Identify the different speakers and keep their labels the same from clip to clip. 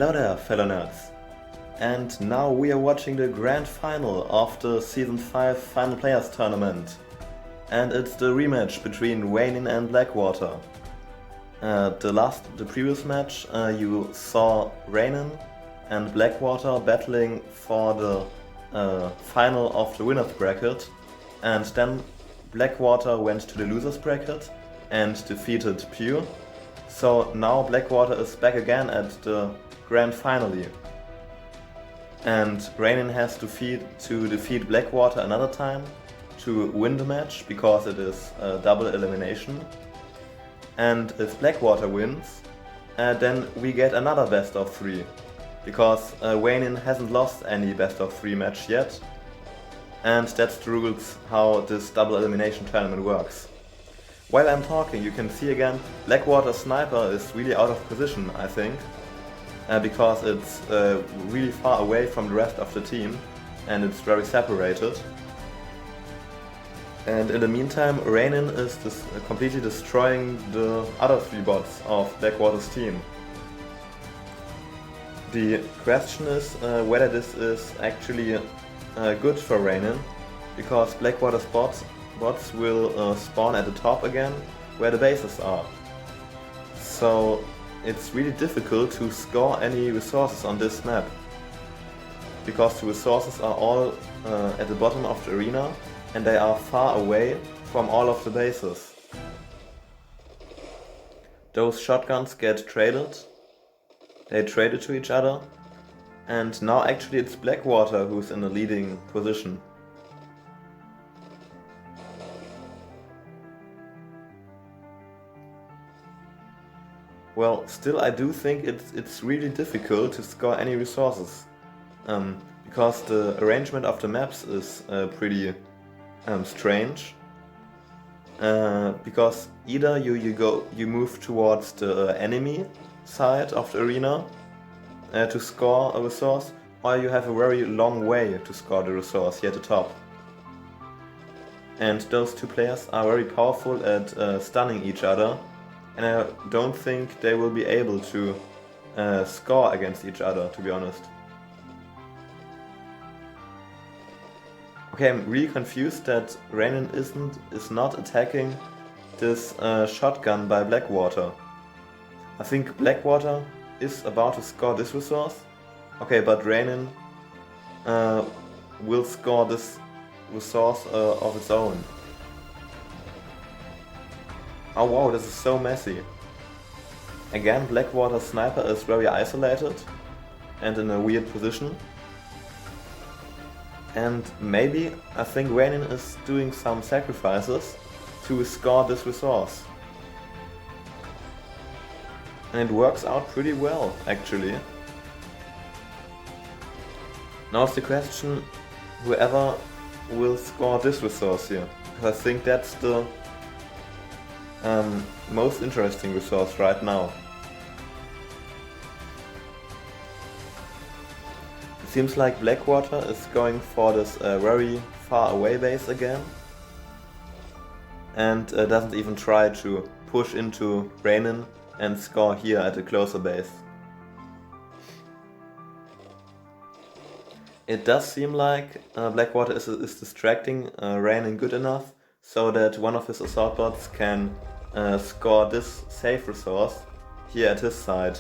Speaker 1: Hello there, fellow nerds. And now we are watching the grand final of the Season 5 Final Players Tournament. And it's the rematch between Rainin and Blackwater. The previous match, you saw Rainin and Blackwater battling for the final of the winner's bracket. And then Blackwater went to the loser's bracket and defeated Pew. So now Blackwater is back again at the grand finale. And Rainin has to defeat Blackwater another time to win the match, because it is a double elimination. And if Blackwater wins, then we get another best of 3. Because Rainin hasn't lost any best of 3 match yet. And that's the rules how this double elimination tournament works. While I'm talking, you can see again, Blackwater's sniper is really out of position, I think. Because it's really far away from the rest of the team and it's very separated. And in the meantime, Rainin is completely destroying the other 3 bots of Blackwater's team. The question is whether this is actually good for Rainin, because Blackwater's bots will spawn at the top again, where the bases are. So it's really difficult to score any resources on this map, because the resources are all at the bottom of the arena and they are far away from all of the bases. Those shotguns get traded, they trade it to each other, and now actually it's Blackwater who's in the leading position. Well, still I do think it's really difficult to score any resources, because the arrangement of the maps is pretty strange. Because either you move towards the enemy side of the arena to score a resource, or you have a very long way to score the resource here at the top. And those 2 players are very powerful at stunning each other. And I don't think they will be able to score against each other, to be honest. Okay, I'm really confused that Rainin is not attacking this shotgun by Blackwater. I think Blackwater is about to score this resource. Okay, but Rainin will score this resource of its own. Oh wow, this is so messy. Again, Blackwater's sniper is very isolated and in a weird position. And maybe I think Rainin is doing some sacrifices to score this resource. And it works out pretty well, actually. Now it's the question, whoever will score this resource here. Because I think that's the most interesting resource right now. It seems like Blackwater is going for this very far away base again, and doesn't even try to push into Rainin and score here at a closer base. It does seem like Blackwater is distracting Rainin good enough so that one of his assault bots can score this safe resource here at his side.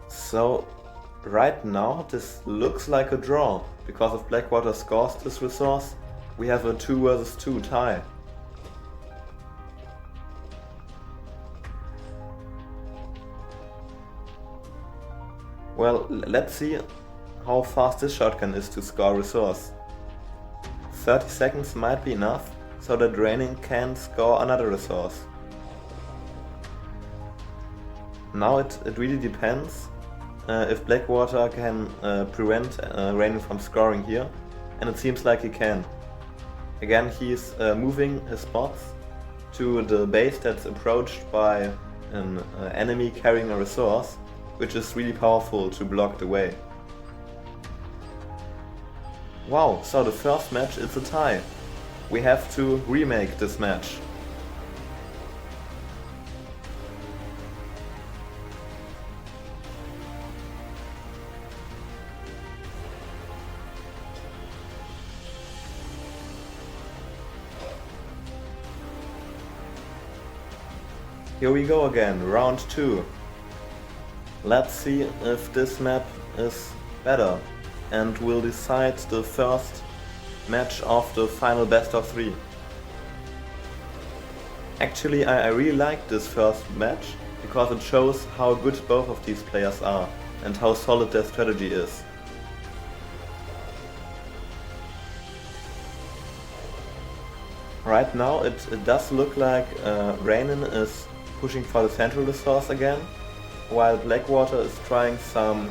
Speaker 1: So right now this looks like a draw, because if Blackwater scores this resource, we have a 2 versus 2 tie. Well, let's see how fast this shotgun is to score a resource. 30 seconds might be enough so that Rainin can score another resource. Now it really depends if Blackwater can prevent Rainin from scoring here, and it seems like he can. Again, he's moving his bots to the base that's approached by an enemy carrying a resource, which is really powerful to block the way. Wow, so the first match is a tie. We have to remake this match. Here we go again, round 2. Let's see if this map is better and will decide the first match of the final best of 3. Actually, I really like this first match because it shows how good both of these players are and how solid their strategy is. Right now it does look like Rainin is pushing for the central resource again, while Blackwater is trying some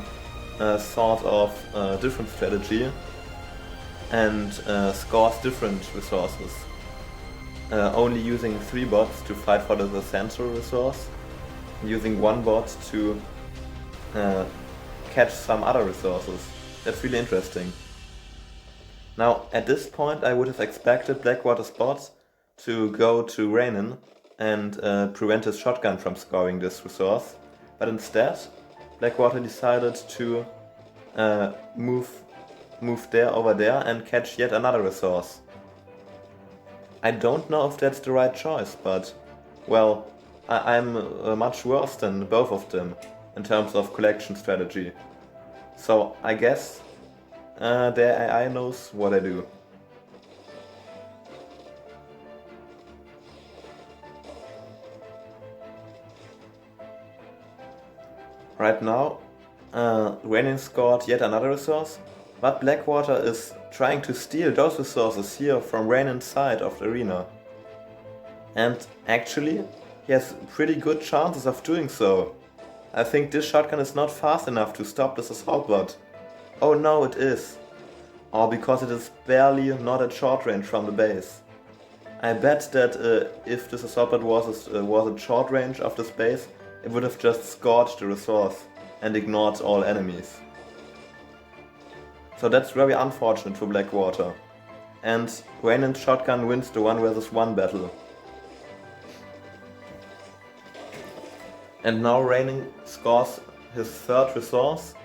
Speaker 1: sort of different strategy and scores different resources. Only using 3 bots to fight for the central resource, using 1 bot to catch some other resources. That's really interesting. Now, at this point I would have expected Blackwater's bots to go to Rainin and prevent his shotgun from scoring this resource, but instead Blackwater decided to move over there and catch yet another resource. I don't know if that's the right choice, but well, I'm much worse than both of them in terms of collection strategy. So I guess their AI knows what I do. Right now, Rainin scored yet another resource, but Blackwater is trying to steal those resources here from Rainin's side of the arena. And actually, he has pretty good chances of doing so. I think this shotgun is not fast enough to stop this assault bot. Oh no, it is. Or because it is barely not at short range from the base. I bet that if this assault bot was at short range of this base, it would have just scored the resource and ignored all enemies. So that's very unfortunate for Blackwater. And Rainin's shotgun wins the 1 versus 1 battle. And now Rainin scores his 3rd resource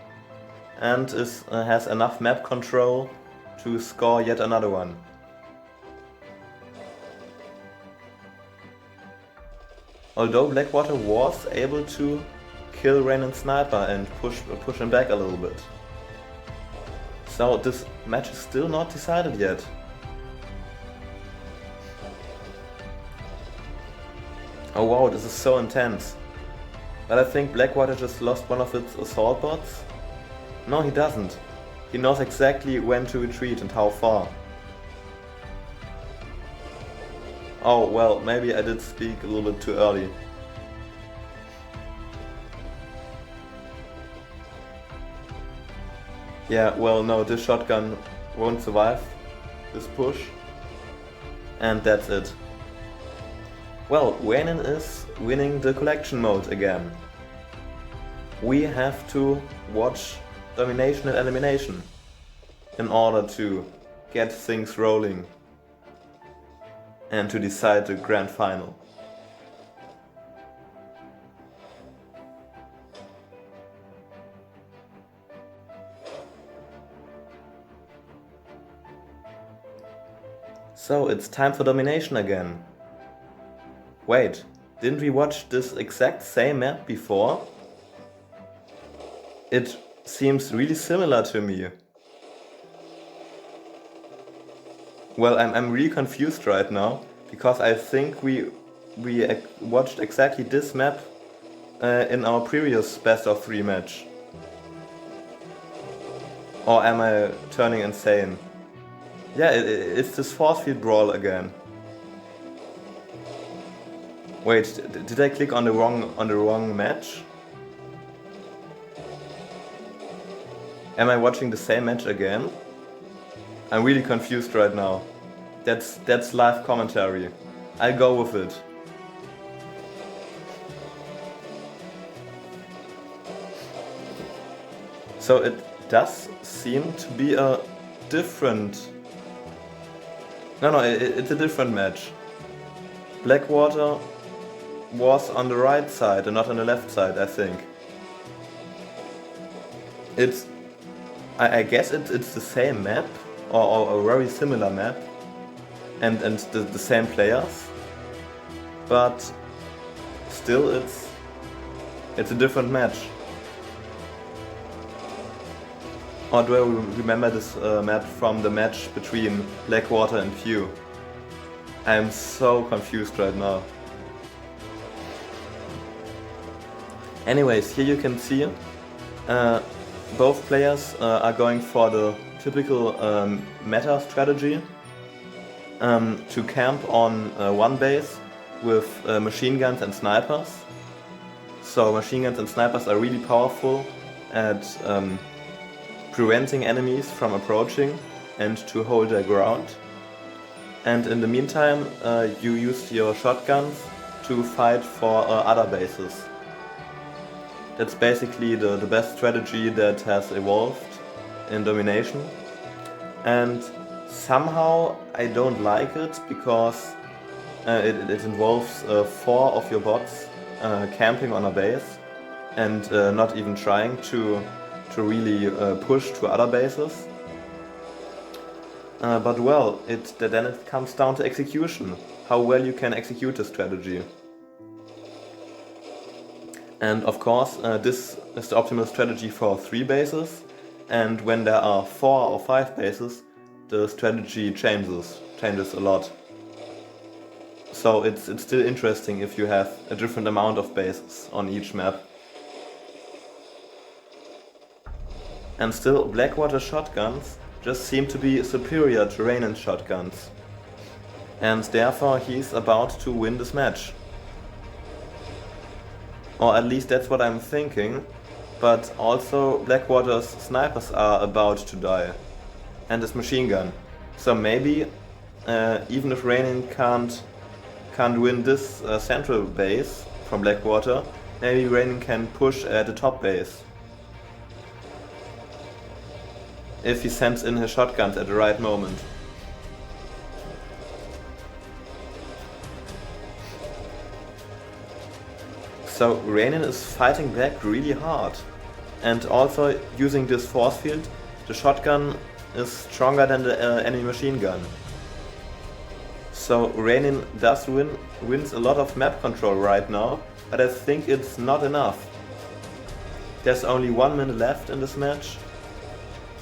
Speaker 1: and has enough map control to score yet another one. Although Blackwater was able to kill Rainin's sniper and push him back a little bit. So this match is still not decided yet. Oh wow, this is so intense. But I think Blackwater just lost one of its assault bots. No, he doesn't. He knows exactly when to retreat and how far. Oh well, maybe I did speak a little bit too early. Yeah, well no, this shotgun won't survive this push. And that's it. Well, Rainin is winning the collection mode again. We have to watch domination and elimination in order to get things rolling and to decide the grand final. So it's time for domination again. Wait, didn't we watch this exact same map before? It seems really similar to me. Well, I'm really confused right now, because I think we watched exactly this map in our previous best of 3 match. Or am I turning insane? Yeah, it's this force field brawl again. Wait, did I click on the wrong match? Am I watching the same match again? I'm really confused right now. That's live commentary. I'll go with it. So it does seem to be a different... No, it's a different match. Blackwater was on the right side and not on the left side, I think. I guess it's the same map, or a very similar map, and the same players, but still it's a different match. Or do I remember this map from the match between Blackwater and Few? I am so confused right now. Anyways, here you can see both players are going for the typical meta strategy to camp on one base with machine guns and snipers. So machine guns and snipers are really powerful at preventing enemies from approaching and to hold their ground. And in the meantime you use your shotguns to fight for other bases. That's basically the best strategy that has evolved in Domination. And somehow I don't like it because it involves 4 of your bots camping on a base and not even trying to really push to other bases. But well, then it comes down to execution, how well you can execute the strategy. And of course, this is the optimal strategy for 3 bases, and when there are 4 or 5 bases, the strategy changes a lot. So it's still interesting if you have a different amount of bases on each map. And still, Blackwater shotguns just seem to be superior to Rainin shotguns. And therefore he's about to win this match. Or at least that's what I'm thinking, but also Blackwater's snipers are about to die, and his machine gun. So maybe, even if Rainin can't win this central base from Blackwater, maybe Rainin can push at the top base. If he sends in his shotguns at the right moment. So Rainin is fighting back really hard, and also using this force field, the shotgun is stronger than the enemy machine gun. So Rainin does wins a lot of map control right now, but I think it's not enough. There's only 1 minute left in this match,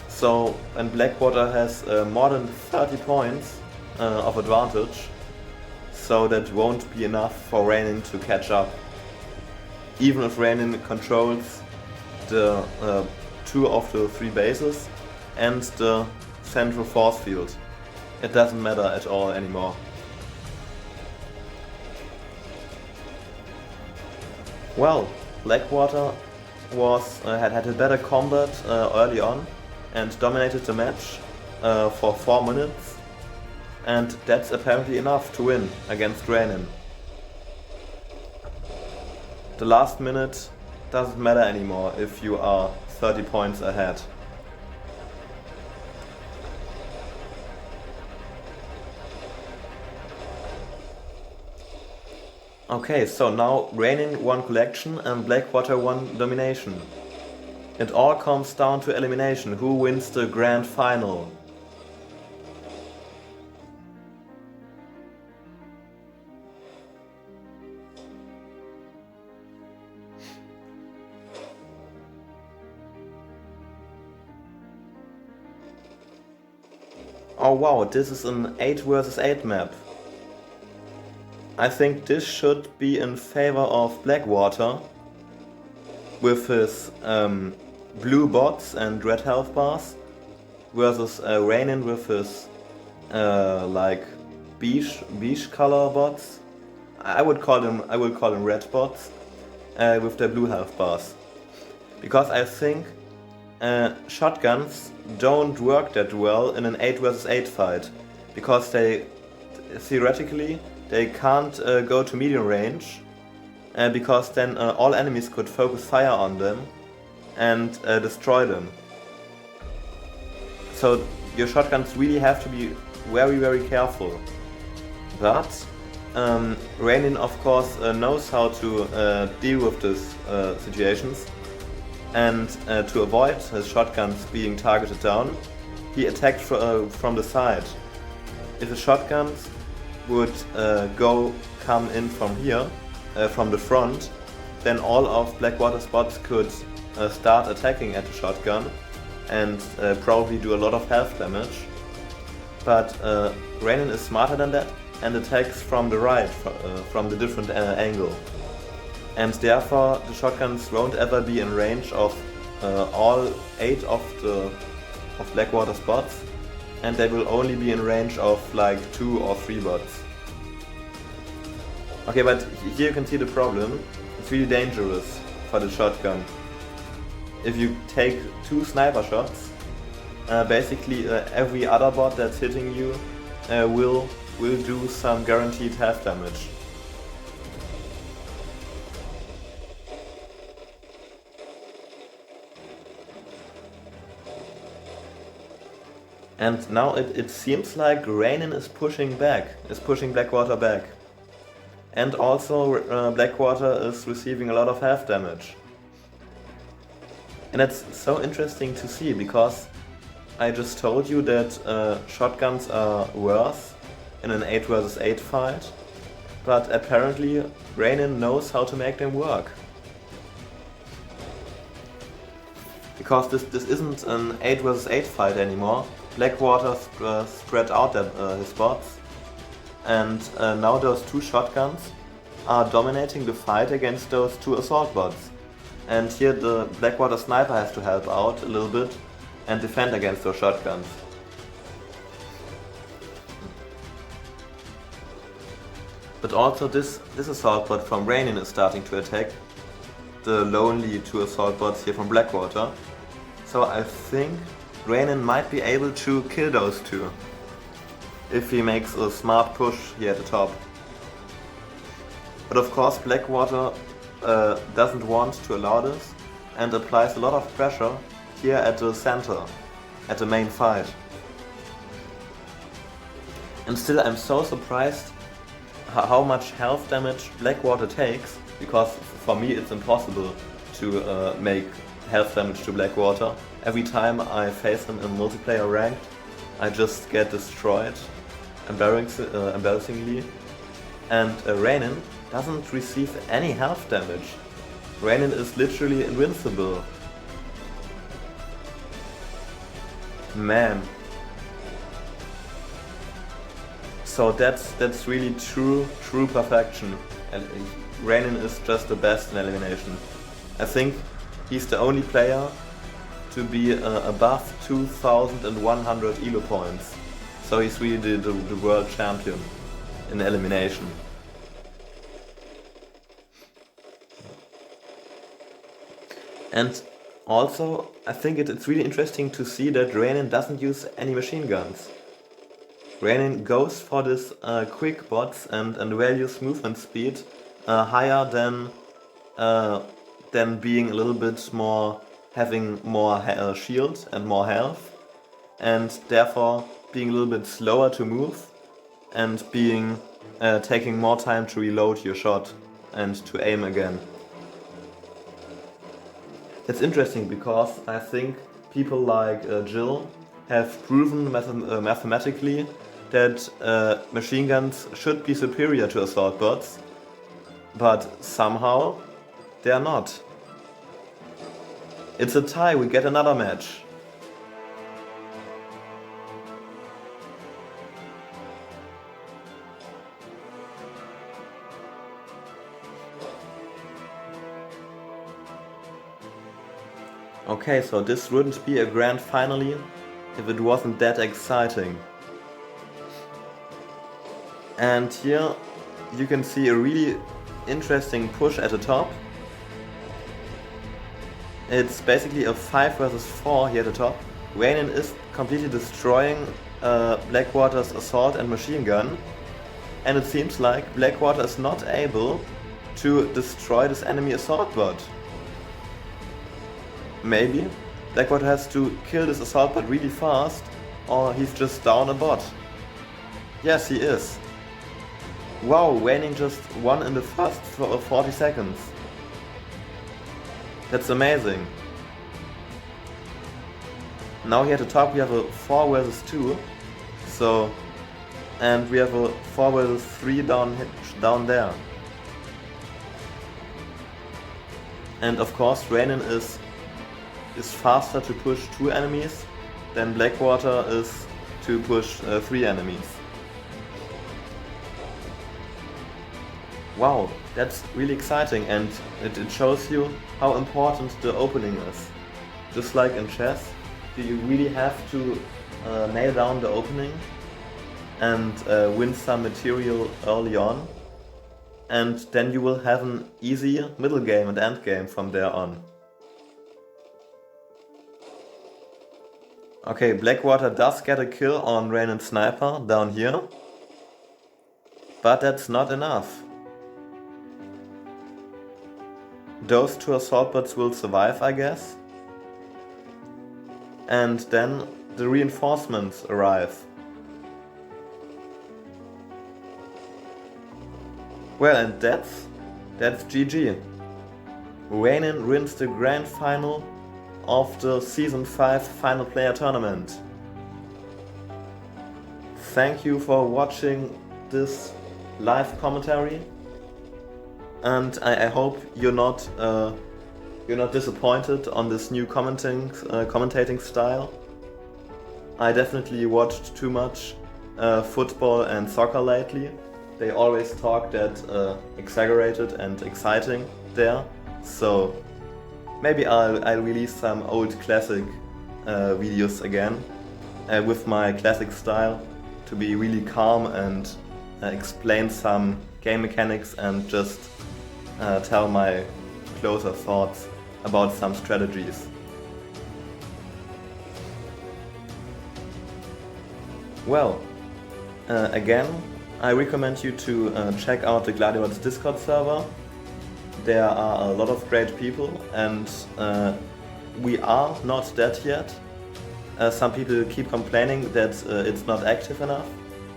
Speaker 1: so and Blackwater has more than 30 points of advantage, so that won't be enough for Rainin to catch up. Even if Rainin controls the 2 of the 3 bases and the central force field, it doesn't matter at all anymore. Well, Blackwater had a better combat early on and dominated the match for 4 minutes, and that's apparently enough to win against Rainin. The last minute doesn't matter anymore if you are 30 points ahead. Okay, so now Rainin won collection and Blackwater won domination. It all comes down to elimination. Who wins the grand final? Oh wow, this is an 8 vs 8 map. I think this should be in favor of Blackwater with his blue bots and red health bars versus Rainin with his like beige color bots. I would call them red bots with their blue health bars, because I think shotguns don't work that well in an 8 vs 8 fight, because they theoretically they can't go to medium range, because then all enemies could focus fire on them and destroy them. So your shotguns really have to be very careful. But Rainin of course knows how to deal with these situations, and to avoid his shotguns being targeted down, he attacked from the side. If his shotguns would come in from here, from the front, then all of Blackwater's bots could start attacking at the shotgun and probably do a lot of health damage. But Rainin is smarter than that and attacks from the right, from the different angle. And therefore the shotguns won't ever be in range of all 8 of Blackwater's bots, and they will only be in range of like 2 or 3 bots. Okay, but here you can see the problem. It's really dangerous for the shotgun. If you take 2 sniper shots, basically every other bot that's hitting you will do some guaranteed health damage. And now it seems like Rainin is pushing Blackwater back. And also Blackwater is receiving a lot of health damage. And that's so interesting to see, because I just told you that shotguns are worse in an 8 vs 8 fight, but apparently Rainin knows how to make them work. Because this isn't an 8 vs 8 fight anymore. Blackwater spread out his bots, and now those 2 shotguns are dominating the fight against those 2 assault bots. And here the Blackwater sniper has to help out a little bit and defend against those shotguns. But also this assault bot from Rainin is starting to attack the lonely 2 assault bots here from Blackwater. So I think Rainin might be able to kill those 2 if he makes a smart push here at the top. But of course Blackwater doesn't want to allow this and applies a lot of pressure here at the center, at the main fight. And still I'm so surprised how much health damage Blackwater takes, because for me it's impossible to make health damage to Blackwater. Every time I face him in multiplayer ranked, I just get destroyed, embarrassingly. And Rainin doesn't receive any health damage. Rainin is literally invincible. Man. So that's really true perfection. And Rainin is just the best in elimination. I think he's the only player to be above 2100 elo points. So he's really the world champion in elimination. And also, I think it's really interesting to see that Rainin doesn't use any machine guns. Rainin goes for this quick bots and values movement speed higher than being a little bit more, having more shield and more health, and therefore being a little bit slower to move and being taking more time to reload your shot and to aim again. That's interesting, because I think people like Jill have proven mathematically that machine guns should be superior to assault bots, but somehow they are not. It's a tie, we get another match. Okay, so this wouldn't be a grand finale if it wasn't that exciting. And here you can see a really interesting push at the top. It's basically a 5 vs 4 here at the top. Rainin is completely destroying Blackwater's assault and machine gun, and it seems like Blackwater is not able to destroy this enemy assault bot. Maybe Blackwater has to kill this assault bot really fast, or he's just down a bot. Yes, he is. Wow, Rainin just won in the first 40 seconds. That's amazing. Now here at the top we have a 4 vs 2, and we have a 4 vs 3 down there. And of course Rainin is faster to push 2 enemies than Blackwater is to push 3 enemies. Wow, that's really exciting, and it shows you how important the opening is. Just like in chess, you really have to nail down the opening and win some material early on, and then you will have an easy middle game and end game from there on. Okay, Blackwater does get a kill on Rainin Sniper down here, but that's not enough. Those 2 assault bots will survive, I guess. And then the reinforcements arrive. Well, and that's GG. Rainin wins the grand final of the Season 5 Final Player Tournament. Thank you for watching this live commentary. And I hope you're not disappointed on this new commentating style. I definitely watched too much football and soccer lately. They always talk that exaggerated and exciting there. So maybe I'll release some old classic videos again with my classic style to be really calm and explain some game mechanics and just tell my closer thoughts about some strategies. Well, again, I recommend you to check out the Gladiabots Discord server. There are a lot of great people, and we are not dead yet. Some people keep complaining that it's not active enough,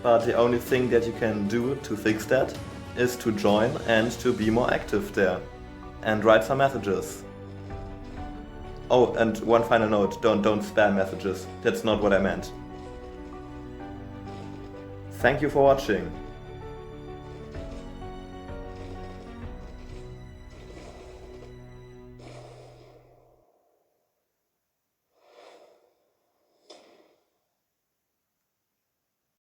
Speaker 1: but the only thing that you can do to fix that is to join and to be more active there and write some messages. Oh, and one final note, don't spam messages. That's not what I meant. Thank you for watching.